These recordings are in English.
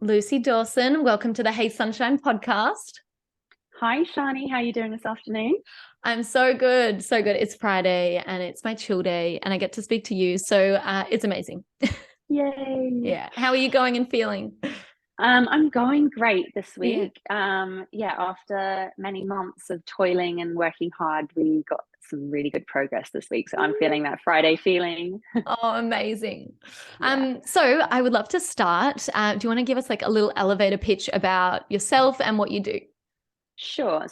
Lucie Dawson. Welcome to the Hey Sunshine podcast. Hi, Shani. How are you doing this afternoon? I'm so good. So good. It's Friday and it's my chill day and I get to speak to you. So it's amazing. Yay. Yeah. How are you going and feeling? I'm going great this Yeah. week. After many months of toiling and working hard, we got some really good progress this week. So I'm feeling that Friday feeling. Oh, amazing. Yeah, So I would love to start. Do you want to give us like a little elevator pitch about yourself and what you do? sure.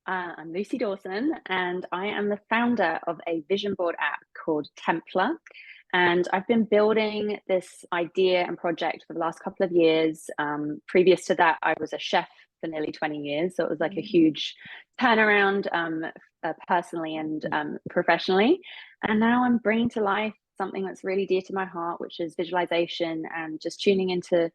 I'm Lucie Dawson, and I am the founder of a vision board app called Templa. And I've been building this idea and project for the last couple of years. Previous to that, I was a chef for nearly 20 years. So it was like a huge turnaround personally and professionally. And now I'm bringing to life something that's really dear to my heart, which is visualization and just tuning into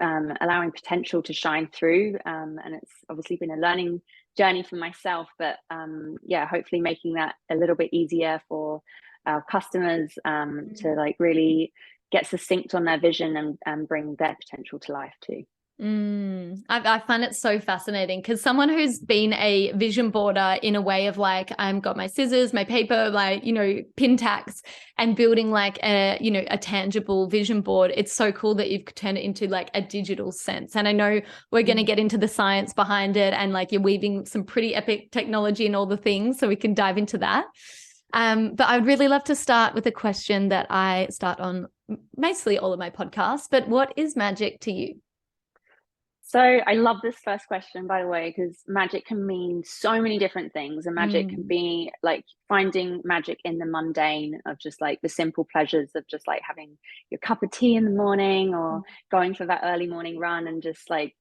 allowing potential to shine through. And it's obviously been a learning journey for myself, but hopefully making that a little bit easier for our customers to like really get succinct on their vision and bring their potential to life too. I find it so fascinating because someone who's been a vision boarder in a way of like, I've got my scissors, my paper, like, pin tacks and building like a tangible vision board. It's so cool that you've turned it into like a digital sense. And I know we're going to get into the science behind it and like you're weaving some pretty epic technology and all the things. So we can dive into that. But I would really love to start with a question that I start on mostly all of my podcasts. But what is magic to you? So I love this first question, by the way, because magic can mean so many different things. And magic can be like finding magic in the mundane of just like the simple pleasures of just like having your cup of tea in the morning or going for that early morning run and just like,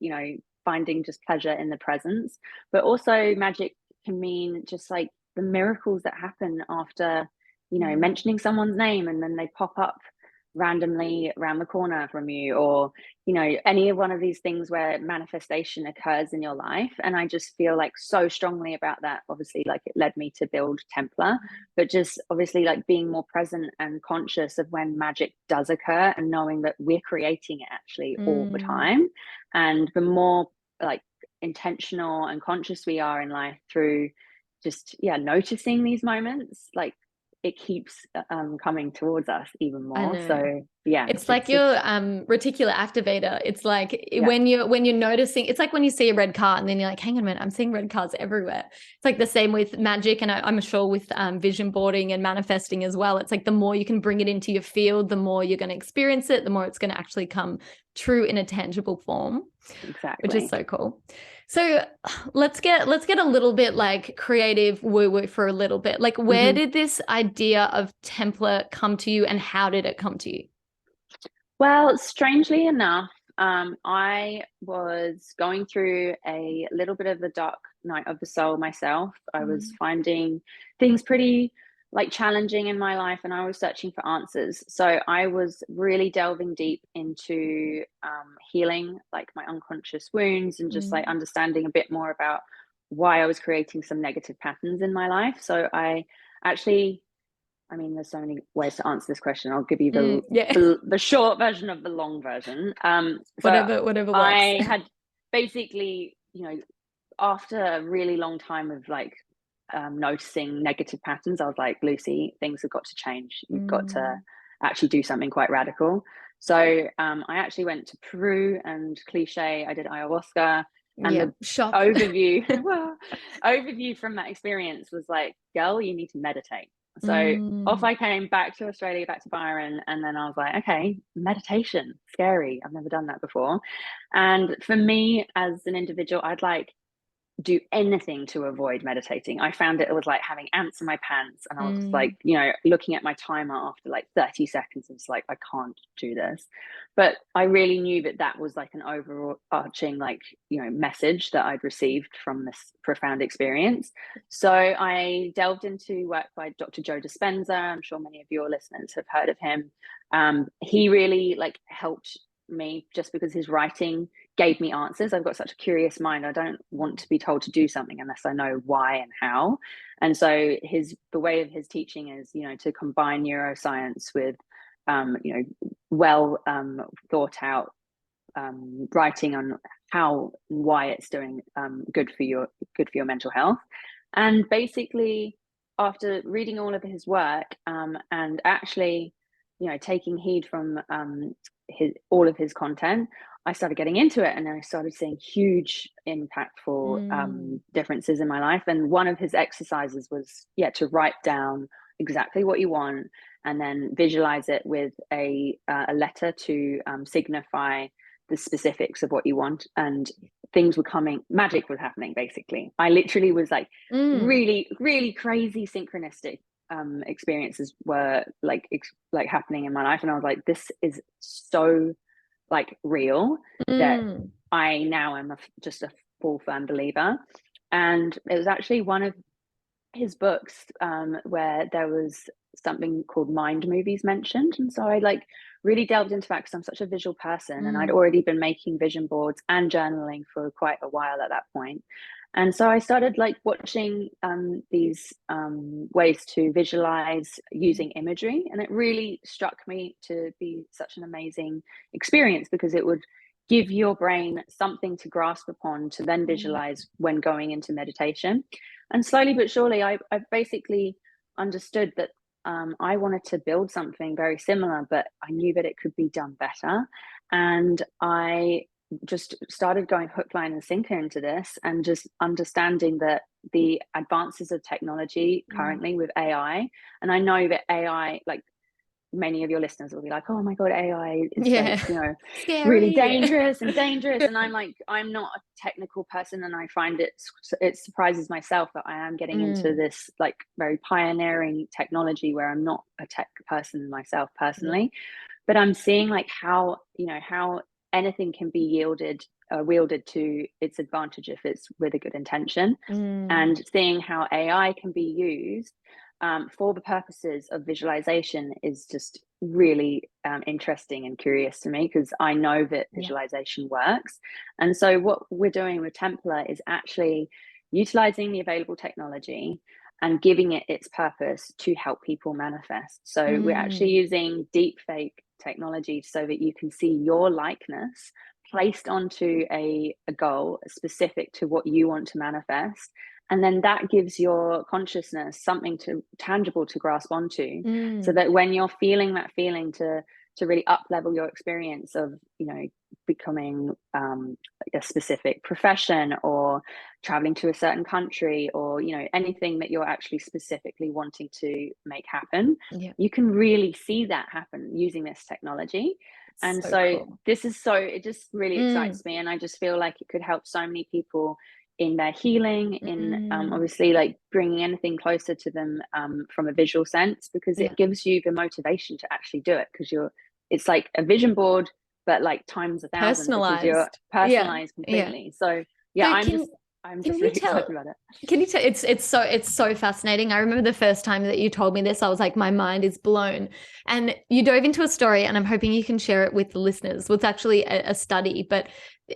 finding just pleasure in the presence. But also magic can mean just like the miracles that happen after, mentioning someone's name and then they pop up randomly around the corner from you, or any one of these things where manifestation occurs in your life. And I just feel like so strongly about that. Obviously, like it led me to build Templar, but just obviously like being more present and conscious of when magic does occur and knowing that we're creating it actually all the time. And the more like intentional and conscious we are in life through just noticing these moments, like it keeps coming towards us even I more. know. So yeah, It's like your reticular activator. It's like when you're noticing, it's like when you see a red car and then you're like, hang on a minute, I'm seeing red cars everywhere. It's like the same with magic. And I'm sure with vision boarding and manifesting as well. It's like the more you can bring it into your field, the more you're going to experience it, the more it's going to actually come true in a tangible form. Exactly. Which is so cool. So let's get a little bit like creative woo-woo for a little bit. Like where did this idea of Templar come to you and how did it come to you? Well, strangely enough, I was going through a little bit of a dark night of the soul myself. I was finding things pretty like challenging in my life and I was searching for answers. So I was really delving deep into healing like my unconscious wounds and just like understanding a bit more about why I was creating some negative patterns in my life. So I actually, I mean, there's so many ways to answer this question. I'll give you the short version of the long version. Whatever works. I had basically, after a really long time of like noticing negative patterns, I was like, Lucie, things have got to change. You've got to actually do something quite radical. So I actually went to Peru and cliche, I did ayahuasca. And the shock. overview from that experience was like, girl, you need to meditate. So off I came back to Australia, back to Byron, and then I was like, okay, meditation, scary. I've never done that before. And for me as an individual, I'd like do anything to avoid meditating. I found it was like having ants in my pants, and I was like, looking at my timer after like 30 seconds, and it's like, I can't do this. But I really knew that that was like an overarching like, message that I'd received from this profound experience. So I delved into work by Dr. Joe Dispenza. I'm sure many of your listeners have heard of him. He really like helped me just because his writing gave me answers. I've got such a curious mind. I don't want to be told to do something unless I know why and how. And so the way of his teaching is, to combine neuroscience with, well thought out writing on how and why it's doing good for your mental health. And basically, after reading all of his work and actually, taking heed from all of his content, I started getting into it, and I started seeing huge impactful differences in my life. And one of his exercises was to write down exactly what you want, and then visualize it with a letter to signify the specifics of what you want. And things were coming, magic was happening. Basically, I literally was like really, really crazy synchronistic experiences were like happening in my life, and I was like, this is so like real that I now am just a full firm believer. And it was actually one of his books where there was something called mind movies mentioned, and so I like really delved into that because I'm such a visual person, and I'd already been making vision boards and journaling for quite a while at that point. And so I started like watching these ways to visualize using imagery, and it really struck me to be such an amazing experience because it would give your brain something to grasp upon to then visualize when going into meditation. And slowly but surely, I basically understood that I wanted to build something very similar, but I knew that it could be done better. And I just started going hook, line, and sinker into this, and just understanding that the advances of technology currently with AI, and I know that AI, like many of your listeners will be like, oh my god, AI is like, really dangerous and dangerous. And I'm like, I'm not a technical person, and I find it surprises myself that I am getting into this like very pioneering technology where I'm not a tech person myself personally, but I'm seeing like how anything can be wielded to its advantage if it's with a good intention, and seeing how AI can be used for the purposes of visualization is just really interesting and curious to me, because I know that visualization works. And so what we're doing with Templa is actually utilizing the available technology and giving it its purpose to help people manifest. So we're actually using deep fake technology so that you can see your likeness placed onto a goal specific to what you want to manifest. And then that gives your consciousness something tangible to grasp onto, so that when you're feeling that feeling to really up level your experience of, becoming a specific profession or traveling to a certain country, or, anything that you're actually specifically wanting to make happen, you can really see that happen using this technology. And so cool. It just really excites me. And I just feel like it could help so many people in their healing, in obviously like bringing anything closer to them from a visual sense, because it gives you the motivation to actually do it, because it's like a vision board, but like times 1,000, because you're personalized completely. So I'm just really excited about it. Can you tell? It's so fascinating. I remember the first time that you told me this, I was like, my mind is blown. And you dove into a story, and I'm hoping you can share it with the listeners. Well, it's actually a study, but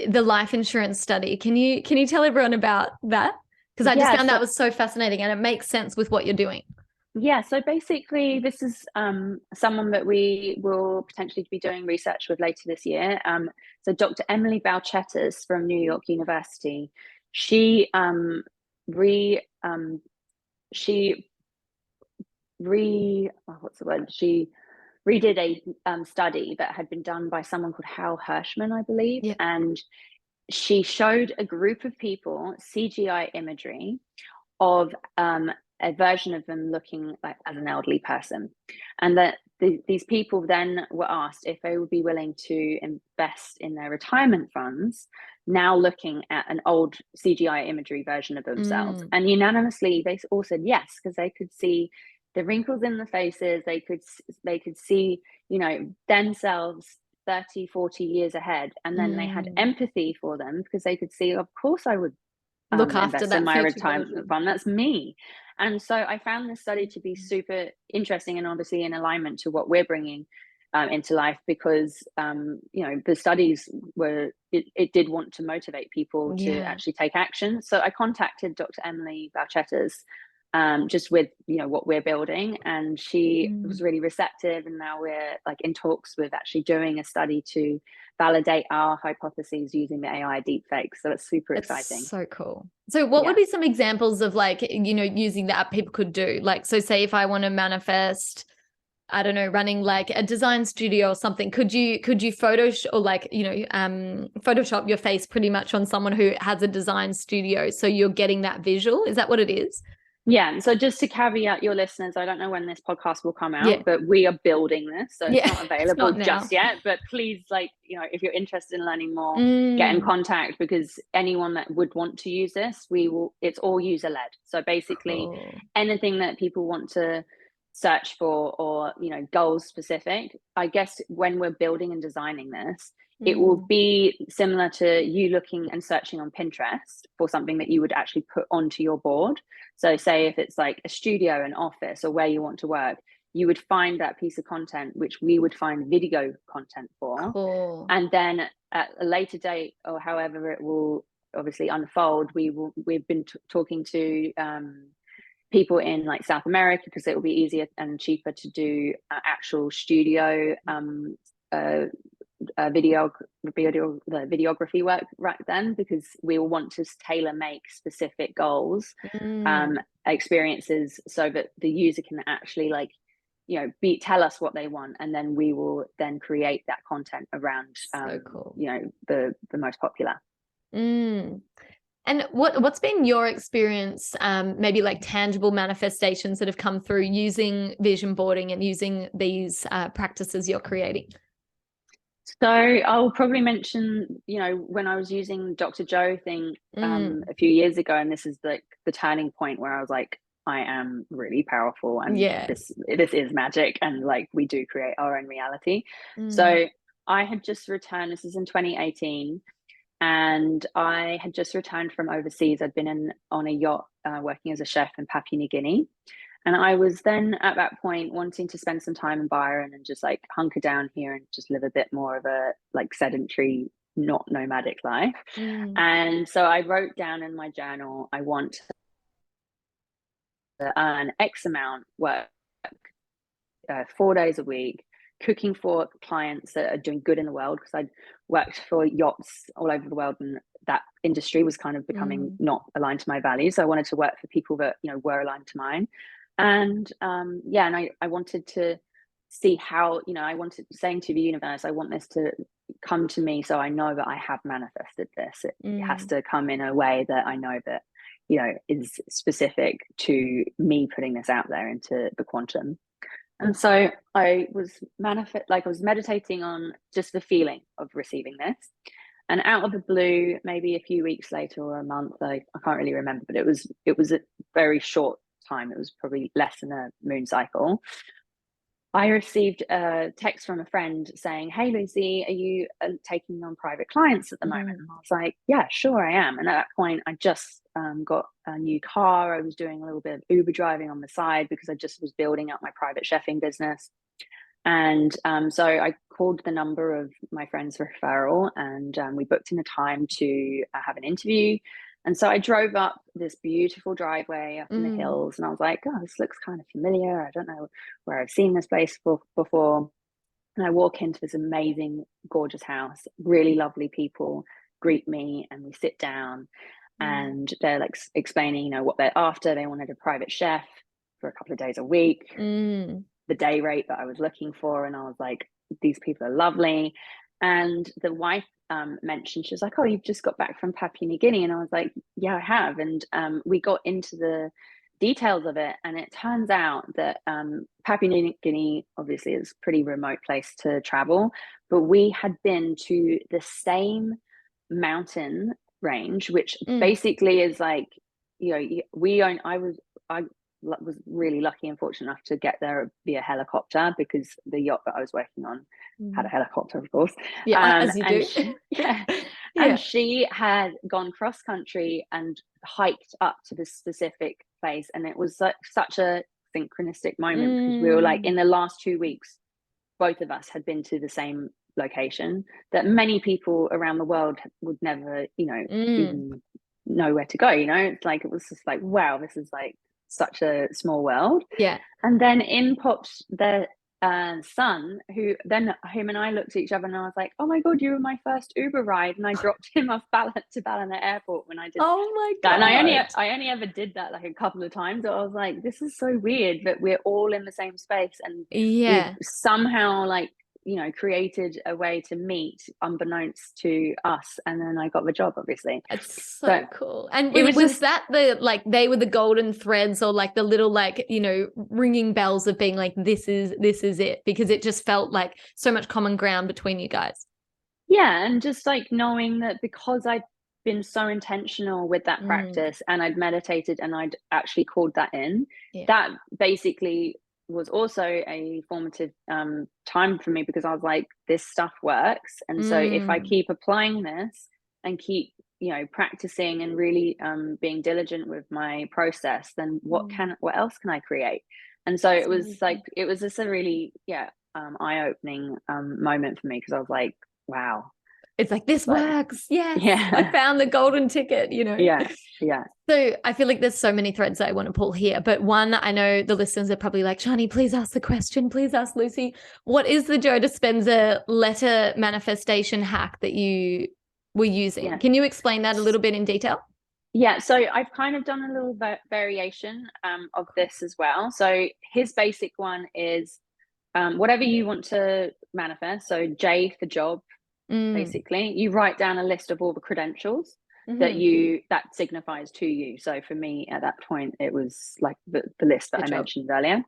the life insurance study. Can you tell everyone about that? Because I just found that was so fascinating, and it makes sense with what you're doing. Yeah, so basically this is someone that we will potentially be doing research with later this year. So Dr. Emily Balchettas from New York University, she redid a study that had been done by someone called Hal Hirschman, I believe, and she showed a group of people CGI imagery of a version of them looking like as an elderly person, and that these people then were asked if they would be willing to invest in their retirement funds, now looking at an old CGI imagery version of themselves. And unanimously they all said yes, because they could see the wrinkles in the faces, they could see themselves 30, 40 years ahead, and then they had empathy for them, because they could see, of course I would look after invest that in my retirement fund. That's me. And so I found this study to be super interesting, and obviously in alignment to what we're bringing into life, because the studies were it did want to motivate people to actually take action. So I contacted Dr. Emily Balchettas just with, you know, what we're building. And she was really receptive, and now we're like in talks with actually doing a study to validate our hypotheses using the AI deepfakes. So it's super exciting. So cool. So what would be some examples of, like, you know, using the app people could do? Like, so say if I want to manifest, I don't know, running like a design studio or something, could you Photoshop, or like, you know, Photoshop your face pretty much on someone who has a design studio, so you're getting that visual? Is that what it is? Yeah. So just to caveat your listeners, I don't know when this podcast will come out, but we are building this. So it's not available just yet, but please, like, you know, if you're interested in learning more, get in contact, because anyone that would want to use this, it's all user led. So basically anything that people want to search for, or, you know, goals specific, I guess when we're building and designing this, it will be similar to you looking and searching on Pinterest for something that you would actually put onto your board. So say if it's like a studio, an office, or where you want to work, you would find that piece of content, which we would find video content for. And then at a later date, or however it will obviously unfold, we've been talking to people in like South America, because it will be easier and cheaper to do actual studio the videography work right then, because we will want to tailor make specific goals, experiences, so that the user can actually, like, you know, tell us what they want, and then we will then create that content around you know, the most popular. And what's been your experience, maybe like tangible manifestations that have come through using vision boarding and using these practices you're creating? So I'll probably mention, you know, when I was using Dr. Joe thing a few years ago, and this is like the turning point where I was like, I am really powerful, and this is magic, and like we do create our own reality. So I had just returned, this is in 2018, and I had just returned from overseas. I'd been on a yacht working as a chef in Papua New Guinea. And I was then at that point wanting to spend some time in Byron and just like hunker down here and just live a bit more of a like sedentary, not nomadic life. And so I wrote down in my journal, I want to earn X amount, work 4 days a week, cooking for clients that are doing good in the world, because I'd worked for yachts all over the world, and that industry was kind of becoming not aligned to my values. So I wanted to work for people that, you know, were aligned to mine. And and I wanted to see how, you know, I wanted, saying to the universe, I want this to come to me, so I know that I have manifested this. It has to come in a way that I know that, you know, is specific to me putting this out there into the quantum. And so I was meditating on just the feeling of receiving this. And out of the blue, maybe a few weeks later or a month, I can't really remember, but it was a very short time. It was probably less than a moon cycle. I received a text from a friend saying, "Hey, Lucie, are you taking on private clients at the moment?" And I was like, "Yeah, sure, I am." And at that point, I just got a new car. I was doing a little bit of Uber driving on the side, because I just was building up my private chefing business. And so I called the number of my friend's referral, and we booked in a time to have an interview. And so I drove up this beautiful driveway up in the hills, and I was like, "Oh, this looks kind of familiar. I don't know where I've seen this place before." And I walk into this amazing, gorgeous house, really lovely people greet me, and we sit down, and they're like explaining, you know, what they're after. They wanted a private chef for a couple of days a week, the day rate that I was looking for. And I was like, these people are lovely. And the wife mentioned, she was like, "Oh, you've just got back from Papua New Guinea." And I was like, "Yeah, I have." And we got into the details of it, and it turns out that Papua New Guinea obviously is a pretty remote place to travel, but we had been to the same mountain range, which basically is like, you know, I was really lucky and fortunate enough to get there via helicopter, because the yacht that I was working on had a helicopter, of course. As you do. And she had gone cross country and hiked up to this specific place, and it was such a synchronistic moment, because we were like, in the last 2 weeks, both of us had been to the same location that many people around the world would never, you know, even know where to go. You know, it's like, it was just like, wow, this is like such a small world. Yeah. And then in popped the son, who then him and I looked at each other and I was like, oh my God, you were my first Uber ride. And I dropped him off to Ballina Airport when I did Oh my that. God. And I only ever did that like a couple of times. So I was like, this is so weird that we're all in the same space and Yeah. we've somehow like, you know, created a way to meet unbeknownst to us. And then I got the job, obviously. It's so cool. And it was just that the, like, they were the golden threads, or like the little, like, you know, ringing bells of being like, this is it, because it just felt like so much common ground between you guys. Yeah. And just like knowing that because I'd been so intentional with that practice and I'd meditated and I'd actually called that in, that basically was also a formative time for me, because I was like, this stuff works. And so if I keep applying this and keep, you know, practicing and really being diligent with my process, then what else can I create? And so it was like, it was just a really, eye-opening moment for me, because I was like, wow. It's like, this works. Yes. Yeah. I found the golden ticket, you know? Yeah. Yeah. So I feel like there's so many threads that I want to pull here, but one, I know the listeners are probably like, Shani, please ask the question. Please ask Lucie. What is the Joe Dispenza letter manifestation hack that you were using? Yeah. Can you explain that a little bit in detail? Yeah, so I've kind of done a little variation of this as well. So his basic one is whatever you want to manifest. So J for job, basically. You write down a list of all the credentials that signifies to you. So for me at that point, it was like the list that I mentioned earlier.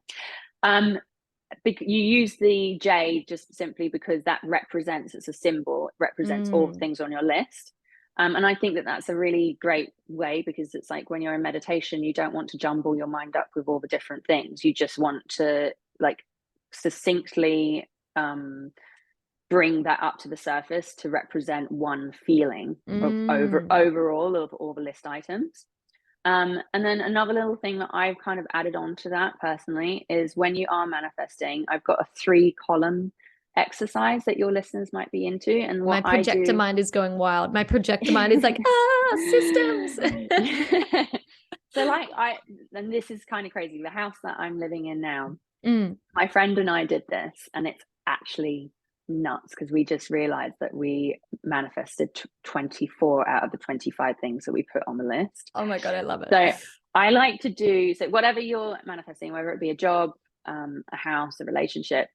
You use the J just simply because that represents, it's a symbol, it represents all the things on your list. And I think that that's a really great way, because it's like when you're in meditation, you don't want to jumble your mind up with all the different things. You just want to like succinctly bring that up to the surface to represent one feeling of overall of all the list items. And then another little thing that I've kind of added on to that personally is when you are manifesting, I've got a 3-column exercise that your listeners might be into. And what my projector mind is going wild. My projector mind is like, systems. So like and this is kind of crazy. The house that I'm living in now, my friend and I did this, and it's actually nuts, because we just realized that we manifested 24 out of the 25 things that we put on the list. Oh my God, I love it. So I like to do, so whatever you're manifesting, whether it be a job, a house, a relationship,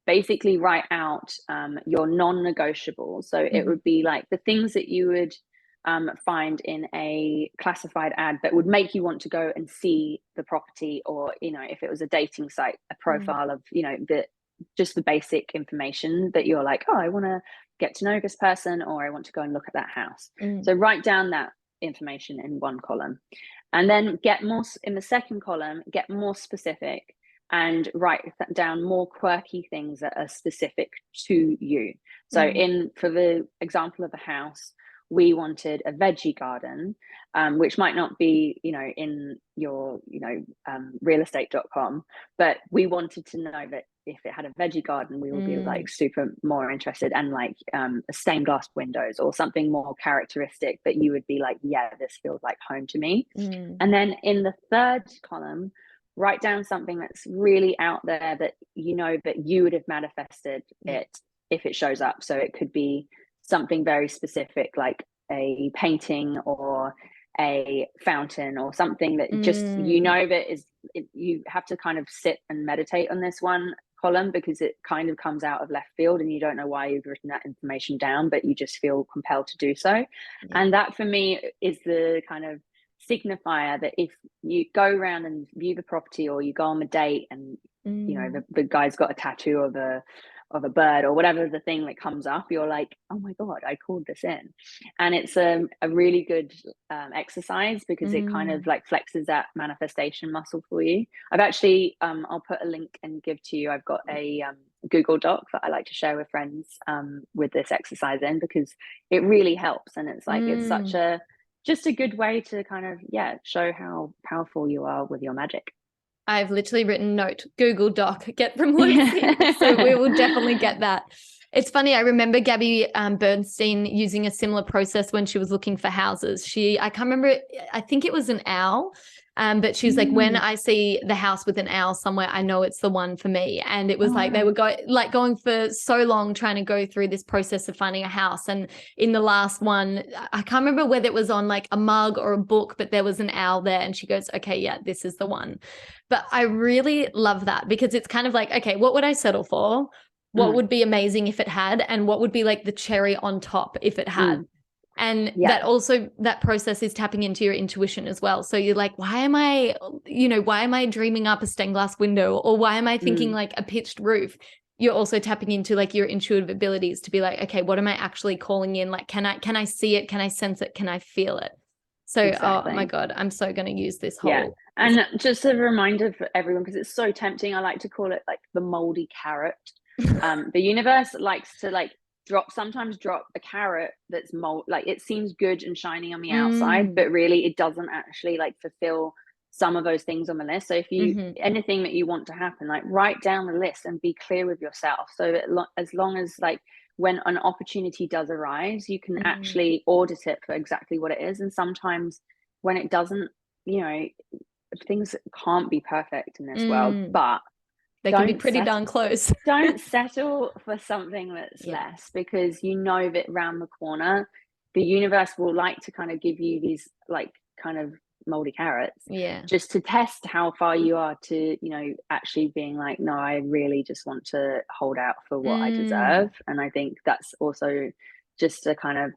basically write out your non-negotiables. So it would be like the things that you would find in a classified ad that would make you want to go and see the property, or, you know, if it was a dating site, a profile of, you know, just the basic information that you're like, oh, I want to get to know this person, or I want to go and look at that house. So write down that information in one column, and then get more in the second column, get more specific and write down more quirky things that are specific to you. So for the example of a house, we wanted a veggie garden, which might not be, you know, in your, you know, realestate.com, but we wanted to know that if it had a veggie garden, we would be like super more interested, and like stained glass windows or something more characteristic that you would be like, yeah, this feels like home to me. And then in the third column, write down something that's really out there that you know that you would have manifested it if it shows up. So it could be something very specific, like a painting or a fountain or something that just, you know, that is, you have to kind of sit and meditate on this one column, because it kind of comes out of left field and you don't know why you've written that information down, but you just feel compelled to do so. And that for me is the kind of signifier that if you go around and view the property, or you go on a date and you know the guy's got a tattoo of a bird or whatever the thing that comes up, you're like, oh my God, I called this in. And it's a really good exercise, because it kind of like flexes that manifestation muscle for you. I've actually I'll put a link and give to you. I've got a Google Doc that I like to share with friends with this exercise in, because it really helps. And it's like it's such a just a good way to kind of show how powerful you are with your magic. I've literally written note, Google Doc, get from Lucie. So we will definitely get that. It's funny. I remember Gabby Bernstein using a similar process when she was looking for houses. I can't remember. I think it was an owl. But she was like, when I see the house with an owl somewhere, I know it's the one for me. And it was like they were going for so long trying to go through this process of finding a house. And in the last one, I can't remember whether it was on like a mug or a book, but there was an owl there. And she goes, okay, yeah, this is the one. But I really love that because it's kind of like, okay, what would I settle for? What would be amazing if it had? And what would be like the cherry on top if it had? And that also, that process is tapping into your intuition as well. So you're like, why am I dreaming up a stained glass window, or why am I thinking like a pitched roof? You're also tapping into like your intuitive abilities to be like, okay, what am I actually calling in? Like, can I see it? Can I sense it? Can I feel it? So, exactly. Oh my God, I'm so going to use this whole. Yeah. And just a reminder for everyone, because it's so tempting. I like to call it like the moldy carrot. The universe likes to like sometimes drop a carrot that's like it seems good and shiny on the outside, but really it doesn't actually like fulfill some of those things on the list. So if you anything that you want to happen, like write down the list and be clear with yourself, so that as long as like when an opportunity does arise, you can actually audit it for exactly what it is. And sometimes when it doesn't, things can't be perfect in this world, but they can be pretty darn close. Don't settle for something that's less, because you know that around the corner, the universe will like to kind of give you these like kind of moldy carrots, just to test how far you are to, actually being like, no, I really just want to hold out for what I deserve. And I think that's also just a kind of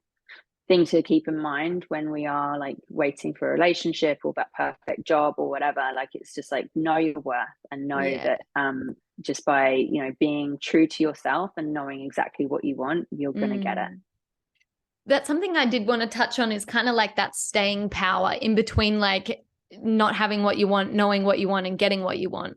thing to keep in mind when we are like waiting for a relationship or that perfect job or whatever. Like, it's just like, know your worth and know that just by being true to yourself and knowing exactly what you want, you're gonna get it. That's something I did want to touch on, is kind of like that staying power in between, like not having what you want, knowing what you want, and getting what you want.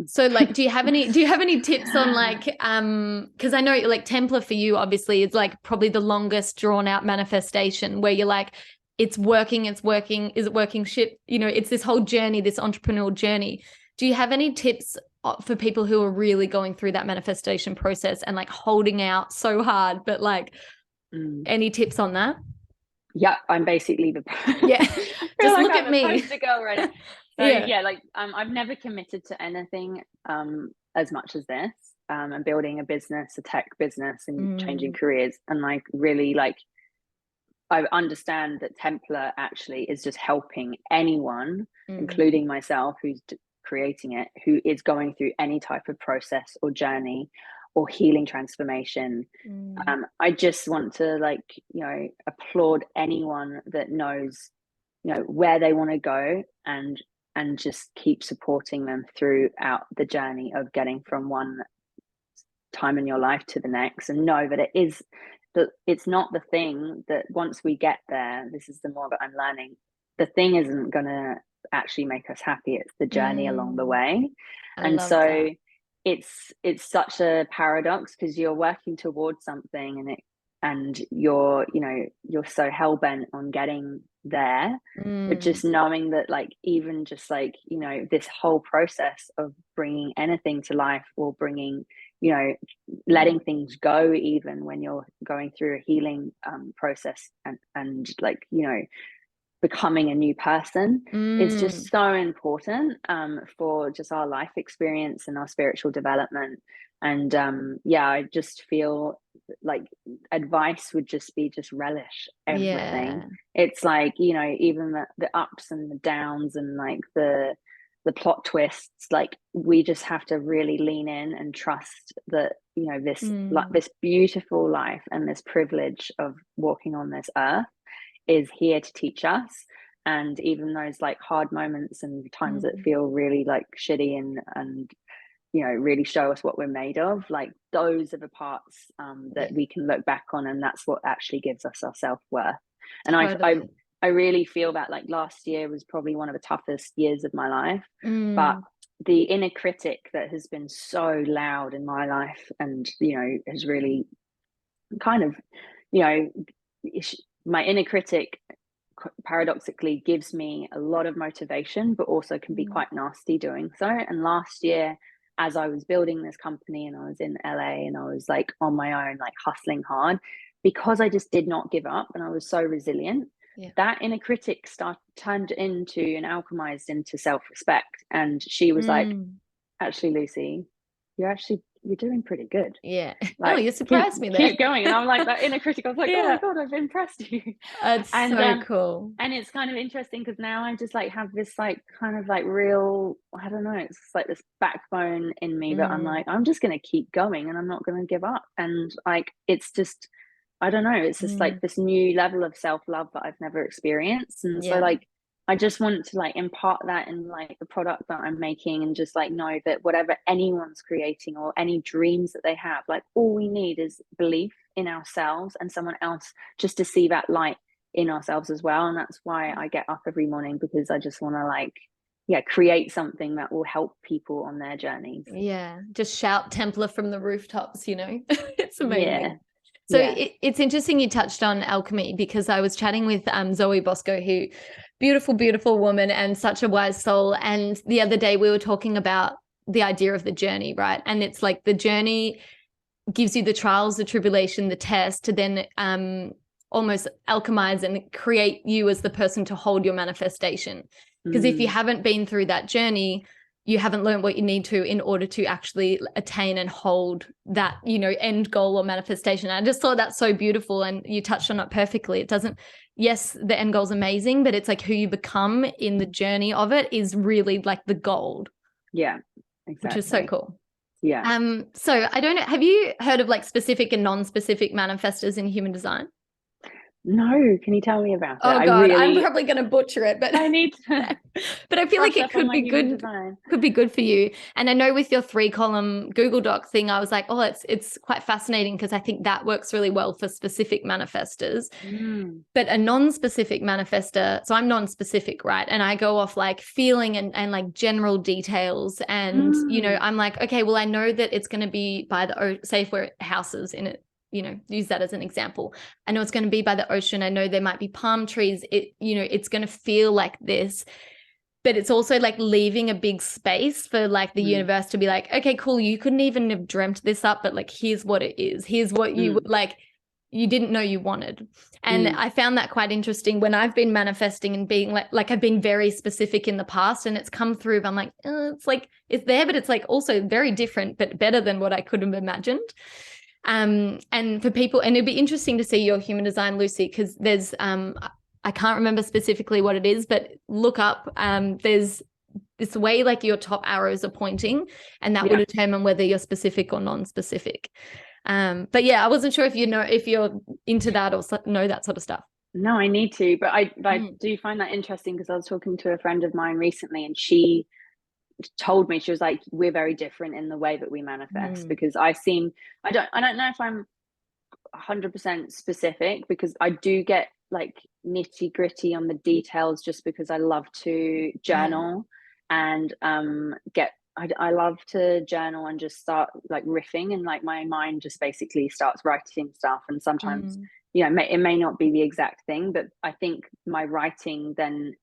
So like, do you have any tips on like, because I know like Templa for you obviously is like probably the longest drawn out manifestation, where you're like, it's working, is it working, shit, it's this whole journey, this entrepreneurial journey. Do you have any tips for people who are really going through that manifestation process and like holding out so hard, but like any tips on that? Yeah, I'm basically the just like look at me. To go already. So like I've never committed to anything as much as this, and building a business, a tech business, and changing careers, and like really like I understand that Templa actually is just helping anyone, including myself, who's creating it, who is going through any type of process or journey or healing transformation. I just want to like, applaud anyone that knows, where they want to go, and just keep supporting them throughout the journey of getting from one time in your life to the next, and know that it's not the thing that once we get there, this is the more that I'm learning, the thing isn't gonna actually make us happy, it's the journey along the way. And so that. It's such a paradox, because you're working towards something and you're so hell-bent on getting there, but just knowing that like even just like this whole process of bringing anything to life, or bringing letting things go, even when you're going through a healing process, and like becoming a new person, is just so important for just our life experience and our spiritual development. And I just feel like advice would just be relish everything. It's like even the ups and the downs, and like the plot twists, like we just have to really lean in and trust that this beautiful life and this privilege of walking on this earth is here to teach us. And even those like hard moments and times that feel really like shitty and really show us what we're made of, like those are the parts that we can look back on, and that's what actually gives us our self-worth. And I really feel that like last year was probably one of the toughest years of my life, but the inner critic that has been so loud in my life, and has really kind of my inner critic paradoxically gives me a lot of motivation, but also can be quite nasty doing so. And last year, as I was building this company and I was in LA and I was like on my own, like hustling hard, because I just did not give up and I was so resilient, that inner critic turned into and alchemized into self-respect. And she was like, actually, Lucie, you're doing pretty good. Yeah. Like, Oh, you surprised me there. Keep going. And I'm like, that inner critic, I was like, oh my God, I've impressed you. It's so cool. And it's kind of interesting because now I just like have this like kind of like real, I don't know, it's just like this backbone in me that I'm like, I'm just going to keep going and I'm not going to give up. And like, it's just, I don't know, it's just like this new level of self-love that I've never experienced. And so like, I just want to like impart that in like the product that I'm making, and just like know that whatever anyone's creating or any dreams that they have, like all we need is belief in ourselves and someone else just to see that light in ourselves as well. And that's why I get up every morning, because I just want to like, create something that will help people on their journeys. Yeah. Just shout Templa from the rooftops, you know. It's amazing. Yeah. So it's interesting you touched on alchemy, because I was chatting with Zoe Bosco, who beautiful woman and such a wise soul. And the other day we were talking about the idea of the journey, right? And it's like the journey gives you the trials, the tribulation, the test to then almost alchemize and create you as the person to hold your manifestation. Because if you haven't been through that journey, you haven't learned what you need to in order to actually attain and hold that, you know, end goal or manifestation. I just thought that's so beautiful, and you touched on it perfectly. It doesn't, yes, the end goal is amazing, but it's like who you become in the journey of it is really like the gold. Yeah, exactly. Which is so cool. Yeah. So I don't know, have you heard of like specific and non-specific manifestors in human design? No, can you tell me about it? Oh God, I'm probably going to butcher it, but I need to. But I feel like it could be good. Could be good for you. And I know with your 3-column Google Doc thing, I was like, oh, it's quite fascinating, because I think that works really well for specific manifestors. But a non-specific manifestor, so I'm non-specific, right? And I go off like feeling and like general details, and you know, I'm like, okay, well, I know that it's going to be by the, say if we're houses in it, you know, use that as an example. I know it's going to be by the ocean. I know there might be palm trees. You know, it's going to feel like this, but it's also like leaving a big space for like the universe to be like, okay, cool. You couldn't even have dreamt this up, but like, here's what it is. Here's what you like, you didn't know you wanted. And I found that quite interesting when I've been manifesting and being like I've been very specific in the past, and it's come through. I'm like, it's like, it's there, but it's like also very different, but better than what I could have imagined. And for people, and it'd be interesting to see your human design, Lucie, because there's I can't remember specifically what it is, but look up, there's this way like your top arrows are pointing, and that will determine whether you're specific or non-specific. But yeah, I wasn't sure if you know, if you're into that or know that sort of stuff. No, I need to, but I do find that interesting, because I was talking to a friend of mine recently, and she told me, she was like, we're very different in the way that we manifest, because I don't know if I'm 100% specific, because I do get like nitty gritty on the details, just because I love to journal and I love to journal and just start like riffing, and like my mind just basically starts writing stuff. And sometimes you know, it may not be the exact thing, but I think my writing then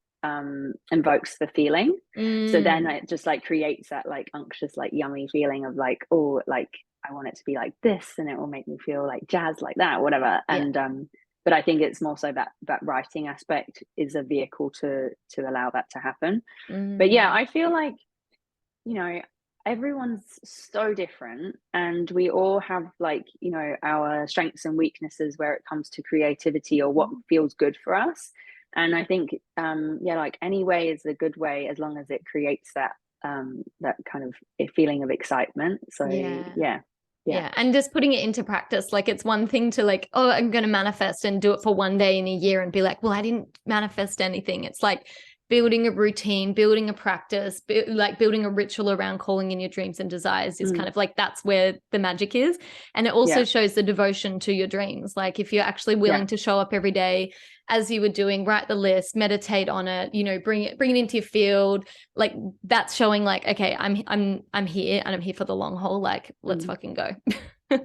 invokes the feeling. So then it just like creates that like unctuous, like yummy feeling of like, oh, like I want it to be like this, and it will make me feel like jazz, like that, whatever. And but I think it's more so that writing aspect is a vehicle to allow that to happen. But yeah, I feel like, you know, everyone's so different, and we all have like, you know, our strengths and weaknesses where it comes to creativity or what feels good for us. And I think like any way is a good way, as long as it creates that that kind of a feeling of excitement. So yeah, and just putting it into practice. Like, it's one thing to like, oh, I'm going to manifest and do it for one day in a year and be like, well, I didn't manifest anything. It's like building a routine, building a practice, like building a ritual around calling in your dreams and desires is kind of like, that's where the magic is. And it also shows the devotion to your dreams. Like, if you're actually willing to show up every day as you were doing, write the list, meditate on it, you know, bring it into your field. Like, that's showing like, okay, I'm here, and I'm here for the long haul. Like, let's fucking go. Yeah.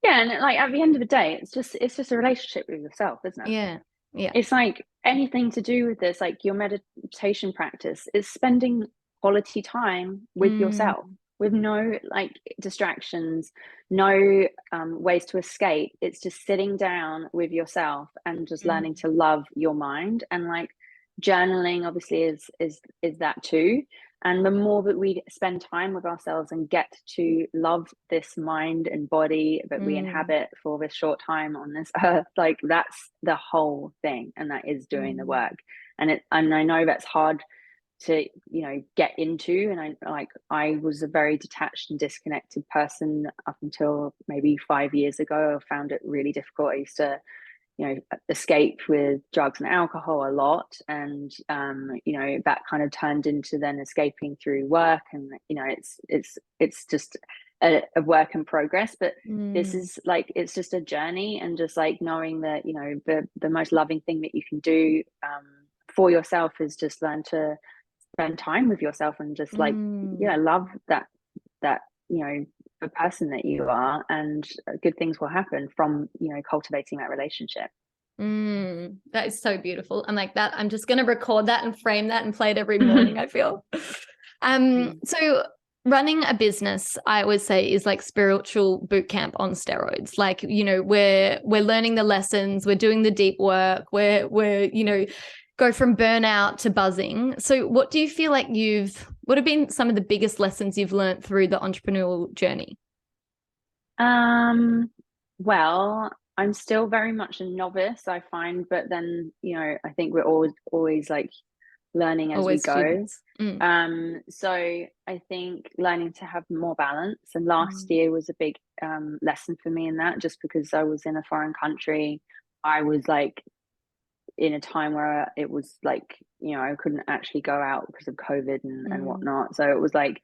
And like at the end of the day, it's just a relationship with yourself, isn't it? Yeah. It's like anything to do with this, like your meditation practice is spending quality time with yourself. with no like distractions, no ways to escape. It's just sitting down with yourself and just learning to love your mind. And like journaling obviously is that too. And the more that we spend time with ourselves and get to love this mind and body that we inhabit for this short time on this earth, like that's the whole thing, and that is doing the work. And I know that's hard to, you know, get into. And I was a very detached and disconnected person up until maybe 5 years ago. I found it really difficult. I used to, you know, escape with drugs and alcohol a lot, and you know, that kind of turned into then escaping through work. And you know, it's just a work in progress, but this is like, it's just a journey. And just like knowing that, you know, the most loving thing that you can do for yourself is just learn to spend time with yourself and just like, yeah, love that you know, the person that you are, and good things will happen from, you know, cultivating that relationship. That is so beautiful. And like that, I'm just going to record that and frame that and play it every morning, I feel. So running a business, I always say, is like spiritual boot camp on steroids. Like, you know, we're learning the lessons, we're doing the deep work, we're you know, go from burnout to buzzing. So what do you feel like what have been some of the biggest lessons you've learned through the entrepreneurial journey? Well, I'm still very much a novice, I find, but then, you know, I think we're always like learning as we go. So I think learning to have more balance, and last year was a big lesson for me in that, just because I was in a foreign country. I was like in a time where it was like, you know, I couldn't actually go out because of COVID and whatnot. So it was like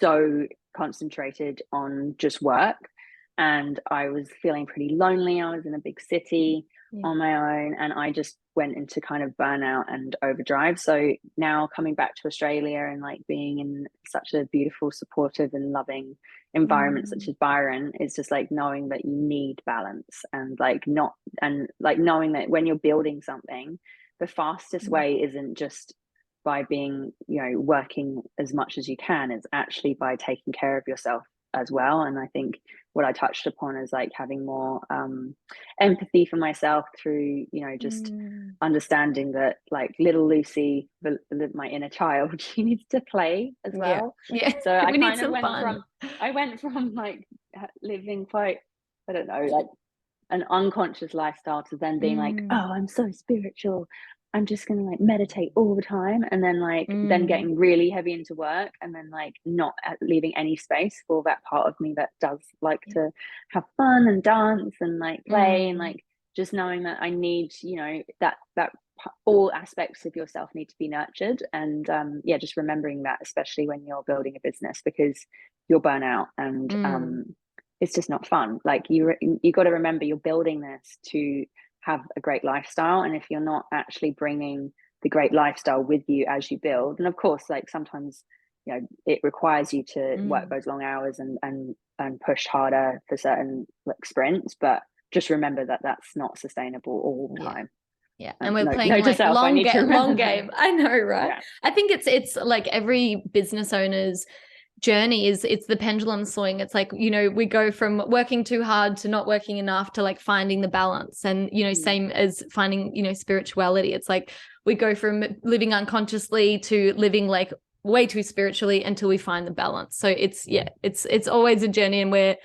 so concentrated on just work, and I was feeling pretty lonely. I was in a big city on my own, and I just went into kind of burnout and overdrive. So now coming back to Australia and like being in such a beautiful, supportive and loving environment such as Byron, it's just like knowing that you need balance, and like not, and like knowing that when you're building something, the fastest way isn't just by being, you know, working as much as you can. It's actually by taking care of yourself as well. And I think what I touched upon is like having more empathy for myself through, you know, just understanding that like little Lucie, my inner child, she needs to play as well. So I kind of went from like living quite, I don't know, like an unconscious lifestyle to then being like, oh, I'm so spiritual, I'm just gonna like meditate all the time, and then like then getting really heavy into work, and then like not leaving any space for that part of me that does like to have fun and dance and like play, and like just knowing that I need, you know, that all aspects of yourself need to be nurtured. And yeah, just remembering that, especially when you're building a business, because you'll burn out, and it's just not fun. Like you got to remember you're building this to have a great lifestyle, and if you're not actually bringing the great lifestyle with you as you build, and of course like sometimes, you know, it requires you to work those long hours and push harder for certain like sprints, but just remember that that's not sustainable all the time. And we're playing like long game. I know, right? I think it's like every business owner's journey is, it's the pendulum swing. It's like, you know, we go from working too hard to not working enough to like finding the balance. And, you know, same as finding, you know, spirituality. It's like we go from living unconsciously to living like way too spiritually until we find the balance. So it's always a journey, and we're,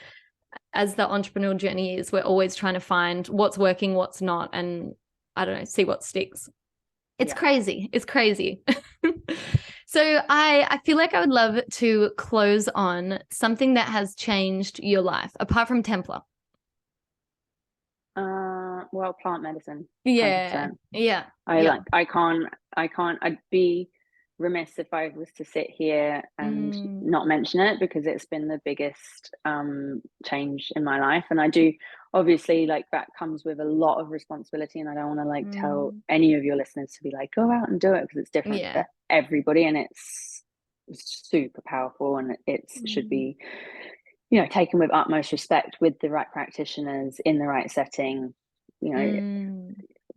as the entrepreneurial journey is, we're always trying to find what's working, what's not, and I don't know, see what sticks. It's crazy. It's crazy. So I feel like I would love to close on something that has changed your life apart from Templa. Well, plant medicine. 100%. I'd be remiss if I was to sit here and not mention it, because it's been the biggest change in my life. And I do, obviously, like that comes with a lot of responsibility, and I don't want to like tell any of your listeners to be like, go out and do it, because it's different for everybody, and it's super powerful, and it should be, you know, taken with utmost respect, with the right practitioners in the right setting. You know,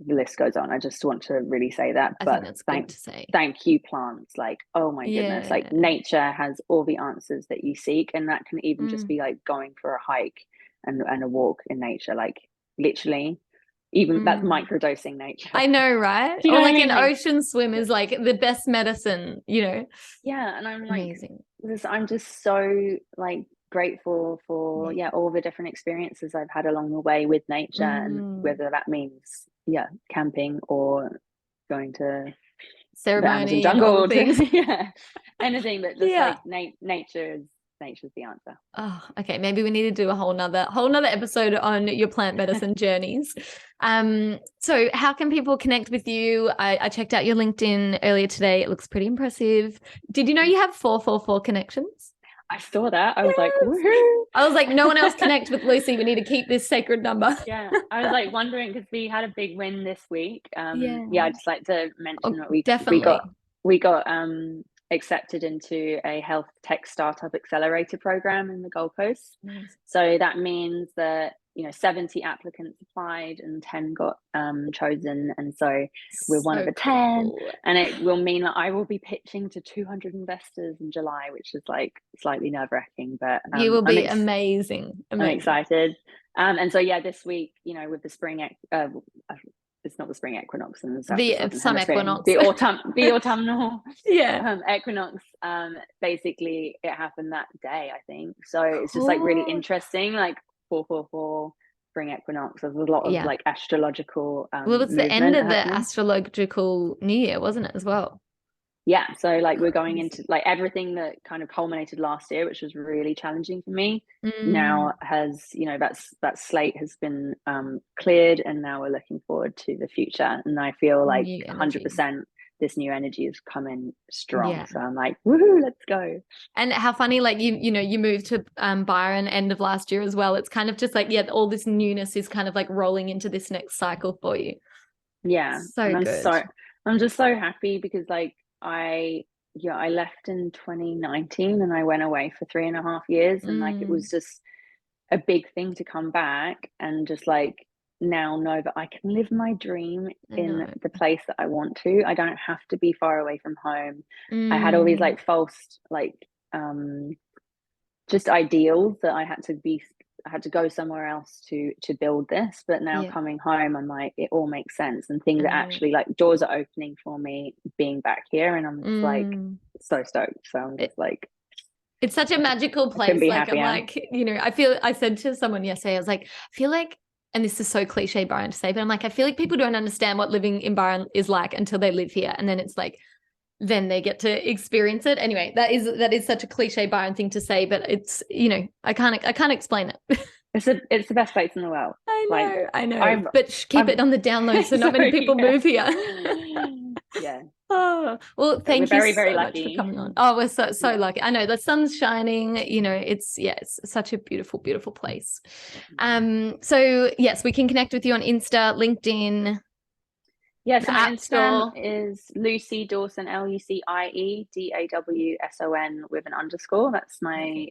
the list goes on. I just want to really say that. I but think that's good to say. Thank you, plants. Like, oh my goodness, like Yeah. nature has all the answers that you seek, and that can even just be like going for a hike and a walk in nature, like literally. Even that's microdosing nature. I know, right? Do you Or know what like I an mean? Like, ocean swim is like the best medicine, you know? yeah, and I'm like, Amazing. I'm just so like grateful for Yeah. all the different experiences I've had along the way with nature, and whether that means camping or going to the Amazon Ceremony and all the jungle things. to anything, but just Yeah. like nature's the answer. Oh, okay. Maybe we need to do a whole nother episode on your plant medicine journeys. So how can people connect with you? I checked out your LinkedIn earlier today. It looks pretty impressive. Did you know you have 444 connections? I saw that. I was like, Yes. woohoo. I was like, no one else connect with Lucie. We need to keep this sacred number. Yeah, I was like wondering because we had a big win this week. Yeah. I'd just like to mention that Definitely. we got accepted into a health tech startup accelerator program in the Gold Coast. Nice. So that means that 70 applicants applied and 10 got chosen, and so we're one of the 10. And it will mean that I will be pitching to 200 investors in July, which is like slightly nerve-wracking, but you will be amazing. I'm excited. And so this week, with the spring it's not the spring equinox and some equinox, the autumnal equinox, basically it happened that day, I think. So it's just like really interesting, like 444 spring equinox. There's a lot of like astrological well, it's the end of the astrological new year, wasn't it, as well? Yeah, so like we're going into like everything that kind of culminated last year, which was really challenging for me. Now has that slate has been cleared, and now we're looking forward to the future. And I feel like 100% this new energy is coming strong. So I'm like, woohoo, let's go. And how funny, like you moved to Byron end of last year as well. It's kind of just like all this newness is kind of like rolling into this next cycle for you. Yeah, so good. I'm just so happy because like I left in 2019 and I went away for 3.5 years, and like it was just a big thing to come back and just like now know that I can live my dream in the place that I want to. I don't have to be far away from home. I had all these like false like just ideals that I had to go somewhere else to build this, but now coming home I'm like, it all makes sense, and things are actually like doors are opening for me being back here, and I'm just like so stoked. So I'm just like, it's such a magical place. Like I'm like, I said to someone yesterday, I was like, I feel like, and this is so cliche Byron to say, but I'm like, I feel like people don't understand what living in Byron is like until they live here, and then it's like then they get to experience it. Anyway, that is such a cliche Byron thing to say, but it's I can't explain it. It's the best place in the world. I know. But keep it on the download so not many people move here. Yeah. Oh, well, thank you very, so very much lucky. for coming on. Oh, we're so lucky. I know the sun's shining, it's such a beautiful, beautiful place. So yes, we can connect with you on Insta, LinkedIn. Yeah, so my Instagram is Lucie Dawson, LUCIE DAWSON with an underscore. That's my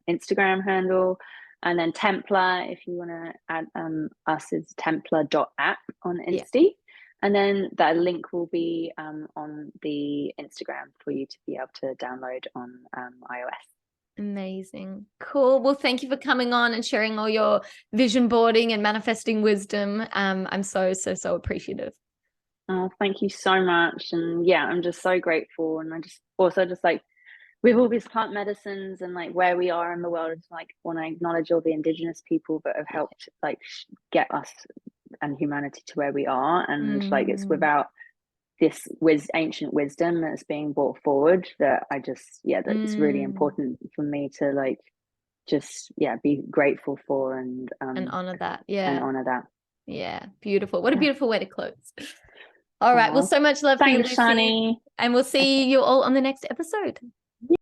Instagram handle. And then Templa, if you want to add us, is templa.app on Insta. Yeah. And then that link will be on the Instagram for you to be able to download on iOS. Amazing. Cool. Well, thank you for coming on and sharing all your vision boarding and manifesting wisdom. I'm so appreciative. Oh, thank you so much. And yeah, I'm just so grateful. And I just also just like with all these plant medicines and like where we are in the world, it's like want to acknowledge all the indigenous people that have helped like get us and humanity to where we are. And like it's without this ancient wisdom that's being brought forward that I just that it's really important for me to like just be grateful for and honor that. Yeah, beautiful. What a beautiful way to close. All right. Well, so much love for you, Lucie. Shani. And we'll see you all on the next episode.